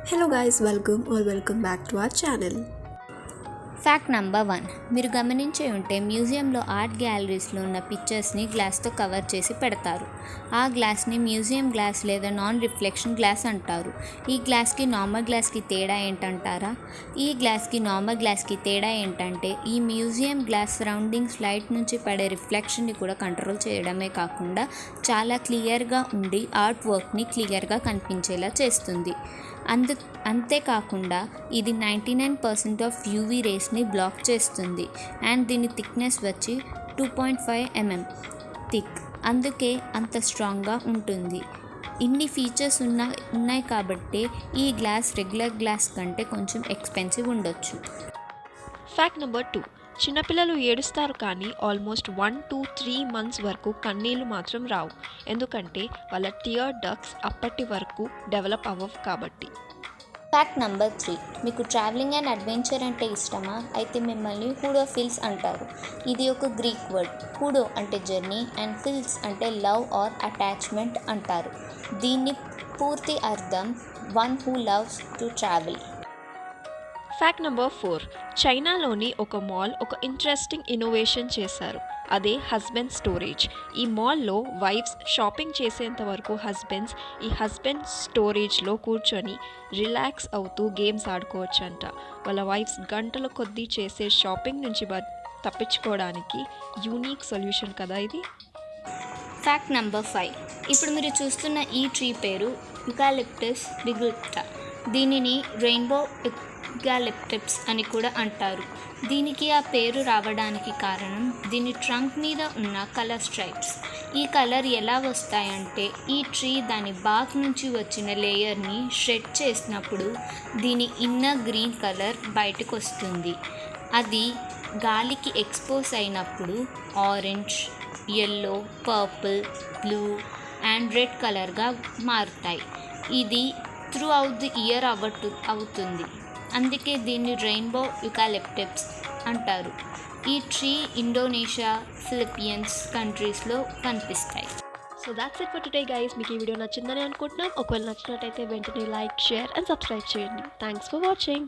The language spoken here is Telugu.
Hello guys, welcome back to our channel. Fact number 1. మీరు గమనించే ఉంటే మ్యూజియంలో ఆర్ట్ గ్యాలరీస్లో ఉన్న పిక్చర్స్ని గ్లాస్తో కవర్ చేసి పెడతారు. ఆ గ్లాస్ని మ్యూజియం గ్లాస్ లేదా నాన్ రిఫ్లెక్షన్ గ్లాస్ అంటారు. ఈ గ్లాస్కి నార్మల్ గ్లాస్కి తేడా ఏంటంటారా? ఈ గ్లాస్కి నార్మల్ గ్లాస్కి తేడా ఏంటంటే ఈ మ్యూజియం గ్లాస్ సరౌండింగ్స్ లైట్ నుంచి పడే రిఫ్లెక్షన్ని కూడా కంట్రోల్ చేయడమే కాకుండా చాలా క్లియర్గా ఉండి ఆర్ట్ వర్క్ని క్లియర్గా కనిపించేలా చేస్తుంది. అంతేకాకుండా ఇది 99% ఆఫ్ యూవీ రేస్ని బ్లాక్ చేస్తుంది అండ్ దీని థిక్నెస్ వచ్చి 2.5 mm థిక్, అందుకే అంత స్ట్రాంగ్గా ఉంటుంది. ఇన్ని ఫీచర్స్ ఉన్నాయి కాబట్టి ఈ గ్లాస్ రెగ్యులర్ గ్లాస్ కంటే కొంచెం ఎక్స్పెన్సివ్ ఉండొచ్చు. Fact number 2. చిన్నపిల్లలు ఏడుస్తారు కానీ ఆల్మోస్ట్ 1 to 3 months వరకు కన్నీళ్ళు మాత్రం రావు, ఎందుకంటే వాళ్ళ టియర్ డక్ట్స్ అప్పటి వరకు డెవలప్ అవ్వవు కాబట్టి. Fact number 3. మీకు ట్రావెలింగ్ అండ్ అడ్వెంచర్ అంటే ఇష్టమా? అయితే మిమ్మల్ని హూడోఫిల్స్ అంటారు. ఇది ఒక గ్రీక్ వర్డ్. హూడో అంటే జర్నీ అండ్ ఫిల్స్ అంటే లవ్ ఆర్ అటాచ్మెంట్ అంటారు. దీన్ని పూర్తి అర్థం one who loves to travel. Fact number 4. చైనాలోని ఒక మాల్ ఒక ఇంట్రెస్టింగ్ ఇన్నోవేషన్ చేశారు, అదే హస్బెండ్ స్టోరేజ్. ఈ మాల్లో వైఫ్స్ షాపింగ్ చేసేంత వరకు ఈ హస్బెండ్ స్టోరేజ్లో కూర్చొని రిలాక్స్ అవుతూ గేమ్స్ ఆడుకోవచ్చంట. వాళ్ళ వైఫ్స్ గంటల కొద్దీ చేసే షాపింగ్ నుంచి తప్పించుకోవడానికి యూనిక్ సొల్యూషన్ కదా ఇది. Fact number 5. ఇప్పుడు మీరు చూస్తున్న ఈ ట్రీ పేరు యుకాలిప్టస్ నిగ్రిక్టా. దీనిని రెయిన్బో యుకాలిప్టస్ అని కూడా అంటారు. దీనికి ఆ పేరు రావడానికి కారణం దీని ట్రంక్ మీద ఉన్న కలర్ స్ట్రైప్స్. ఈ కలర్ ఎలా వస్తాయంటే ఈ ట్రీ దాని బాక్ నుంచి వచ్చిన లేయర్ని షెడ్ చేసినప్పుడు దీని ఇన్నర్ గ్రీన్ కలర్ బయటకు వస్తుంది. అది గాలికి ఎక్స్పోజ్ అయినప్పుడు orange, yellow, purple, blue and red కలర్గా మారుతాయి. ఇది త్రూ అవుట్ ది ఇయర్ అవుతుంది, అందుకే దీన్ని రెయిన్బో యుకాలిప్టస్ అంటారు. ఈ ట్రీ ఇండోనేషియా, ఫిలిప్పీన్స్ కంట్రీస్లో కనిపిస్తాయి. So that's it for today guys. మీకు ఈ వీడియో నచ్చిందని అనుకుంటున్నాం. ఒకవేళ నచ్చినట్టయితే వెంటనే లైక్, షేర్ అండ్ సబ్స్క్రైబ్ చేయండి. Thanks for watching.